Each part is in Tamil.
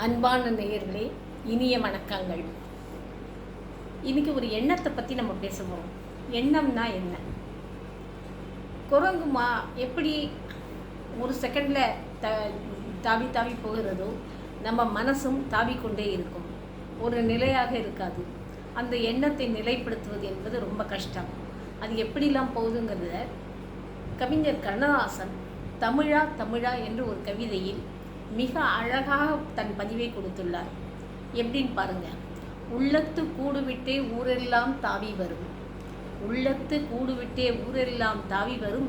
அன்பான நேயர்களே, இனிய வணக்கங்கள். இன்னைக்கு ஒரு எண்ணத்தை பற்றி நம்ம பேச போகிறோம். எண்ணம்னா என்ன? குரங்குமா எப்படி ஒரு செகண்டில் தாவி தாவி போகிறதோ, நம்ம மனசும் தாவிக்கொண்டே இருக்கும். ஒரு நிலையாக இருக்காது. அந்த எண்ணத்தை நிலைப்படுத்துவது என்பது ரொம்ப கஷ்டம். அது எப்படிலாம் போகுதுங்கிறத கவிஞர் கண்ணதாசன் தமிழா தமிழா என்று ஒரு கவிதையில் மிக அழகாக தன் பதிவை கொடுத்துள்ளார். எப்படின்னு பாருங்க. உள்ளத்து கூடுவிட்டே ஊரெல்லாம் தாவி வரும், உள்ளத்து கூடுவிட்டே ஊரெல்லாம் தாவி வரும்,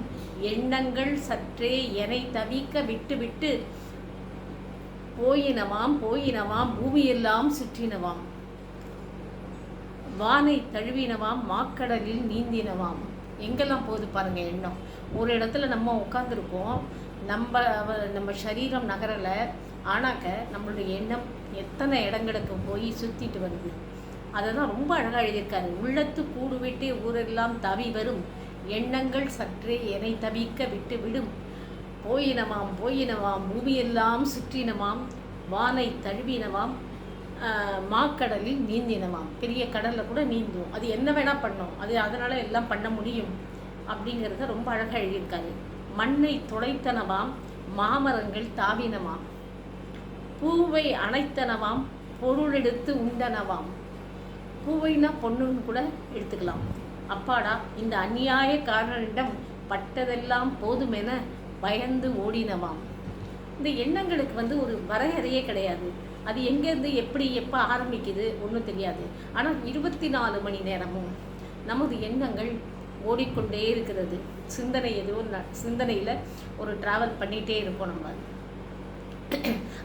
எண்ணங்கள் சற்றே எனை தவிக்க விட்டு விட்டு போயினவாம் போயினவாம் பூமியெல்லாம் சுற்றினவாம், வானை தழுவினவாம் மாக்கடலில் நீந்தினவாம். எங்கெல்லாம் போகுது பாருங்க எண்ணம். ஒரு இடத்துல நம்ம உட்காந்துருக்கோம், நம்ம சரீரம் நகரலை, ஆனாக்க நம்மளுடைய எண்ணம் எத்தனை இடங்களுக்கு போய் சுற்றிட்டு வருது. அதை தான் ரொம்ப அழகாக எழுதியிருக்காரு. உள்ளத்து கூடுவிட்டே ஊரெல்லாம் தவி வரும், எண்ணங்கள் சற்றே எனை தவிக்க விட்டு விடும், போயினவாம் போயினவாம் பூமியெல்லாம் சுற்றினவாம், வானை தழுவினவாம் மாக்கடலில் நீந்தினவாம். பெரிய கடலில் கூட நீந்தும், அது என்ன வேணால் பண்ணோம், அது அதனால் எல்லாம் பண்ண முடியும் அப்படிங்கிறத ரொம்ப அழகாக எழுதியிருக்காரு. மண்ணை துளைத்தனவாம் மாமரங்கள் தாவினவாம், பூவை அணைத்தனவாம் பொருளெடுத்து உண்டனவாம். பூவைனா பொண்ணுன்னு கூட எடுத்துக்கலாம். அப்பாடா, இந்த அநியாயக்காரனிடம் பட்டதெல்லாம் போதுமென பயந்து ஓடினவாம். இந்த எண்ணங்களுக்கு ஒரு வரையறையே கிடையாது. அது எங்கேருந்து எப்படி எப்போ ஆரம்பிக்குது ஒன்றும் தெரியாது. ஆனால் 24 மணி நேரமும் நமது எண்ணங்கள் ஓடிக்கொண்டே இருக்கிறது. சிந்தனை சிந்தனையில் ஒரு ட்ராவல் பண்ணிகிட்டே இருப்போம் நம்ம.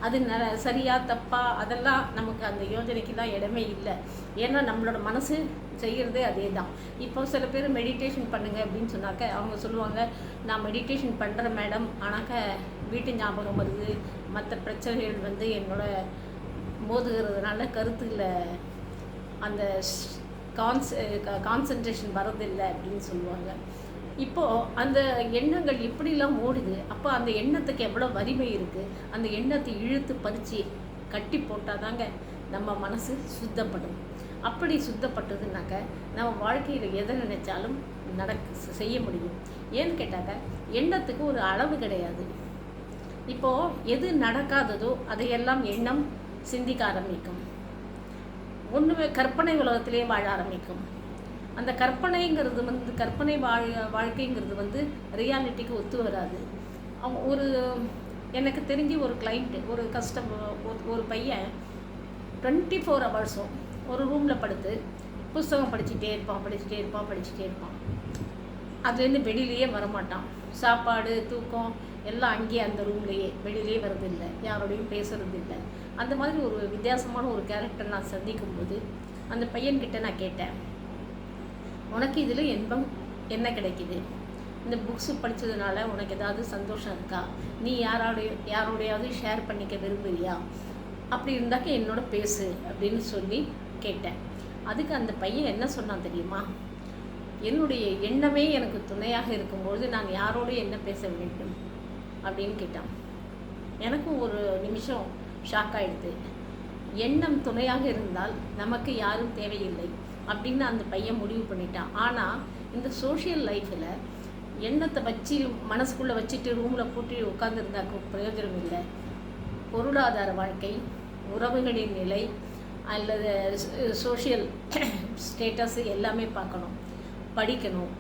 அது சரியா தப்பா அதெல்லாம் நமக்கு அந்த யோஜனைக்கெல்லாம் இடமே இல்லை. ஏன்னா நம்மளோட மனசு செய்கிறதே அதே தான். இப்போ சில பேர் மெடிடேஷன் பண்ணுங்கள் அப்படின்னு சொன்னாக்க அவங்க சொல்லுவாங்க, நான் மெடிடேஷன் பண்ணுறேன் மேடம், ஆனாக்க வீட்டு ஞாபகம் வருது, மற்ற பிரச்சனைகள் என்னோட மோதுகிறதுனால கருத்தில் அந்த கான்சன்ட்ரேஷன் வரதில்லை அப்படின்னு சொல்லுவாங்க. இப்போது அந்த எண்ணங்கள் எப்படிலாம் ஓடுது, அப்போ அந்த எண்ணத்துக்கு எவ்வளோ வலிமை இருக்குது. அந்த எண்ணத்தை இழுத்து பறித்து கட்டி போட்டால் தாங்க நம்ம மனசு சுத்தப்படும். அப்படி சுத்தப்பட்டதுனாக்க நம்ம வாழ்க்கையில் எதை நினைச்சாலும் செய்ய முடியும். ஏன்னு கேட்டாக்க எண்ணத்துக்கு ஒரு அளவு கிடையாது. இப்போது எது நடக்காததோ அதையெல்லாம் எண்ணம் சிந்திக்க ஆரம்பிக்கும். ஒன்றுமே கற்பனை உலகத்திலே வாழ ஆரம்பிக்கும். அந்த கற்பனைங்கிறது கற்பனை வாழ்க்கைங்கிறது ரியாலிட்டிக்கு ஒத்து வராது. எனக்கு தெரிஞ்சு ஒரு கிளைண்ட்டு, ஒரு ஒரு பையன் 24 ஹவர்ஸும் ஒரு ரூமில் படுத்து புஸ்தகம் படிச்சுட்டே இருப்பான். அதுலேருந்து வெளியிலேயே வரமாட்டான். சாப்பாடு தூக்கம் எல்லாம் அங்கேயே அந்த ரூம்லேயே, வெளியிலே வரதில்லை, யாரோடையும் பேசுறது இல்லை. அந்த மாதிரி ஒரு வித்தியாசமான ஒரு கேரக்டர் நான் சந்திக்கும்போது அந்த பையன்கிட்ட நான் கேட்டேன், உனக்கு இதில் இன்பம் என்ன கிடைக்குது? இந்த புக்ஸு படித்ததுனால உனக்கு ஏதாவது சந்தோஷம் இருக்கா? நீ யாரோடையாவது ஷேர் பண்ணிக்க விரும்புறியா? அப்படி இருந்தாக்க என்னோட பேசு அப்படின்னு சொல்லி கேட்டேன். அதுக்கு அந்த பையன் என்ன சொன்னான் தெரியுமா? என்னுடைய எண்ணமே எனக்கு துணையாக இருக்கும்பொழுது நான் யாரோடு என்ன பேச வேண்டும் அப்படின்னு கேட்டான். எனக்கும் ஒரு நிமிஷம் ஷாக் ஆகிடுது. எண்ணம் துணையாக இருந்தால் நமக்கு யாரும் தேவையில்லை அப்படின்னு அந்த பையன் முடிவு பண்ணிட்டான். ஆனால் இந்த சோஷியல் லைஃப்பில் எண்ணத்தை வச்சு மனசுக்குள்ளே வச்சுட்டு ரூமில் பூட்டி உட்காந்துருந்தாக்க பிரயோஜனம் இல்லை. பொருளாதார வாழ்க்கை, உறவுகளின் நிலை அல்லது சோஷியல் ஸ்டேட்டஸ் எல்லாமே பார்க்கணும், படிக்கணும்,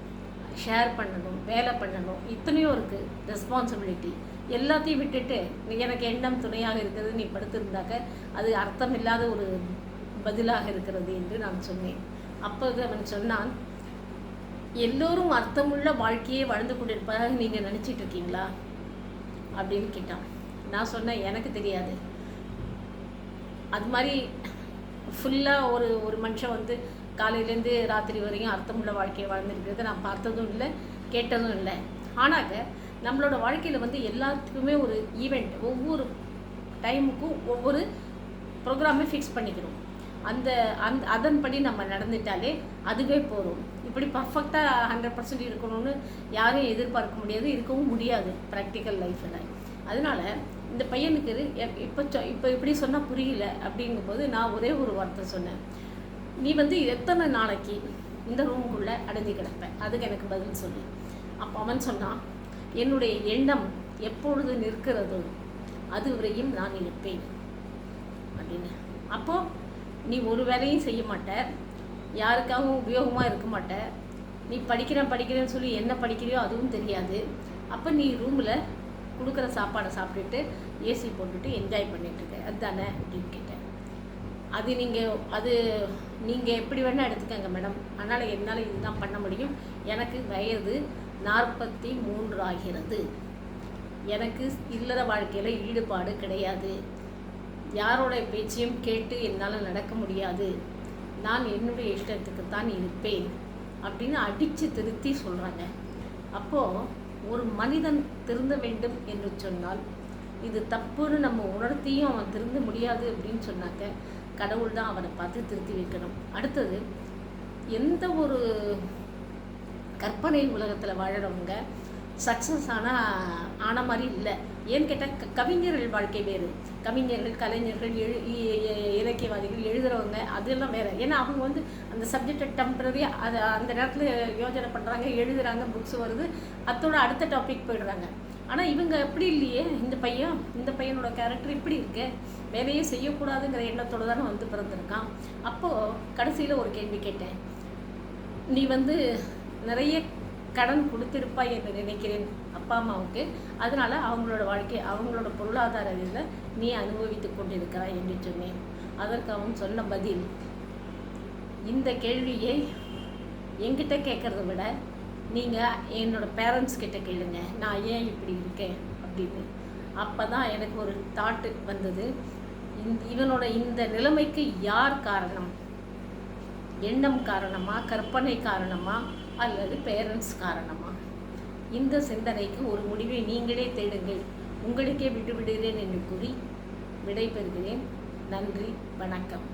ஷேர் பண்ணணும், வேலை பண்ணணும், இத்தனையோ இருக்குது ரெஸ்பான்சிபிலிட்டி. எல்லாத்தையும் விட்டுட்டு எனக்கு எண்ணம் துணையாக இருக்கிறது நீ படுத்திருந்தாக்க அது அர்த்தம் இல்லாத ஒரு பதிலாக இருக்கிறது என்று நான் சொன்னேன். அப்போது அவன் சொன்னான், எல்லோரும் அர்த்தமுள்ள வாழ்க்கையே வாழ்ந்து கொண்டிருப்பதாக நீங்கள் நினச்சிட்டு இருக்கீங்களா அப்படின்னு கேட்டான். நான் சொன்னேன், எனக்கு தெரியாது. அது மாதிரி ஃபுல்லாக ஒரு மனுஷன் காலையிலேருந்து ராத்திரி வரையும் அர்த்தமுள்ள வாழ்க்கையை வாழ்ந்துருக்கிறது நான் பார்த்ததும் இல்லை, கேட்டதும் இல்லை. ஆனாக்க நம்மளோட வாழ்க்கையில் எல்லாத்துக்குமே ஒரு ஈவெண்ட், ஒவ்வொரு டைமுக்கும் ஒவ்வொரு ப்ரோக்ராமே ஃபிக்ஸ் பண்ணிக்கணும். அதன்படி நம்ம நடந்துட்டாலே அதுவே போதும். இப்படி பர்ஃபெக்டாக 100% இருக்கணும்னு யாரையும் எதிர்பார்க்க முடியாது, இருக்கவும் முடியாது ப்ராக்டிக்கல் லைஃப்பில். அதனால் இந்த பையனுக்கு இப்போ இப்படி சொன்னால் புரியல அப்படிங்கும்போது நான் ஒரே ஒரு வார்த்தை சொன்னேன், நீ வந்து எத்தனை நாளைக்கு இந்த ரூமுக்குள்ளே அடைஞ்சு கிடப்ப, அதுக்கு எனக்கு பதில் சொல்லு. அப்போ அவன் சொன்னான், என்னுடைய எண்ணம் எப்பொழுது நிற்கிறதோ அது வரையும் நான் இருப்பேன் அப்படின்னு. அப்போது நீ ஒரு வேலையும் செய்ய மாட்ட, யாருக்காகவும் உபயோகமாக இருக்க மாட்ட, நீ படிக்கிறேன்னு சொல்லி என்ன படிக்கிறியோ அதுவும் தெரியாது. அப்போ நீ ரூமில் கொடுக்குற சாப்பாடை சாப்பிட்டுட்டு ஏசி போட்டுட்டு என்ஜாய் பண்ணிகிட்ருக்க, அதுதானே அப்படின்னு கேட்டேன். அது நீங்கள் எப்படி வேணால் எடுத்துக்கங்க மேடம், அதனால் என்னால் இதுதான் பண்ண முடியும். எனக்கு வயது 43 ஆகிறது. எனக்கு இல்லற வாழ்க்கையில் ஈடுபாடு கிடையாது. யாரோட பேச்சையும் கேட்டு என்னால் நடக்க முடியாது. நான் என்னுடைய இஷ்டத்துக்குத்தான் இருப்பேன் அப்படின்னு அடித்து திருத்தி சொல்கிறாங்க. அப்போது ஒரு மனிதன் திருந்த வேண்டும் என்று சொன்னால் இது தப்புன்னு நம்ம உணர்த்தியும் அவன் திருந்த முடியாது அப்படின்னு சொன்னாக்க கடவுள் தான் அவனை பார்த்து திருத்தி வைக்கணும். அடுத்தது, எந்த ஒரு கற்பனை உலகத்தில் வாழறவங்க சக்ஸஸ் ஆன மாதிரி இல்லை. ஏன்னு கேட்டால் கவிஞர்கள் வாழ்க்கை வேறு. கவிஞர்கள், கலைஞர்கள், இலக்கியவாதிகள், எழுதுகிறவங்க அதெல்லாம் வேறு. ஏன்னா அவங்க வந்து அந்த சப்ஜெக்டை டெம்பரரியாக அதை அந்த நேரத்தில் யோசனை பண்ணுறாங்க, எழுதுகிறாங்க, புக்ஸ் வருது, அதோட அடுத்த டாபிக் போயிடுறாங்க. ஆனால் இவங்க எப்படி இல்லையே, இந்த பையனோட கேரக்டர் இப்படி இருக்கு, வேலையே செய்யக்கூடாதுங்கிற எண்ணத்தோடு தானே வந்து பிறந்திருக்கான். அப்போது கடைசியில் ஒரு கேள்வி கேட்டேன், நீ வந்து நிறைய கடன் கொடுத்திருப்பாய் என்று நினைக்கிறேன் அப்பா அம்மாவுக்கு, அதனால் அவங்களோட வாழ்க்கை, அவங்களோட பொருளாதார இதில் நீ அனுபவித்து கொண்டிருக்கிறாய் என்று சொன்னேன். அதற்கு அவன் சொன்ன பதில், இந்த கேள்வியை என்கிட்ட கேட்குறத விட நீங்கள் என்னோடய பேரண்ட்ஸ் கிட்ட கேளுங்க, நான் ஏன் இப்படி இருக்கேன் அப்படின்னு. அப்போ தான் எனக்கு ஒரு தாட்டு வந்தது, இவனோட இந்த நிலைமைக்கு யார் காரணம்? எண்ணம் காரணமா, கற்பனை காரணமா, அல்லது பேரண்ட்ஸ் காரணமா? இந்த சிந்தனைக்கு ஒரு முடிவை நீங்களே தேடுங்கள். உங்களுக்கே விட்டுவிடுகிறேன் என்று கூறி விடைபெறுகிறேன். நன்றி, வணக்கம்.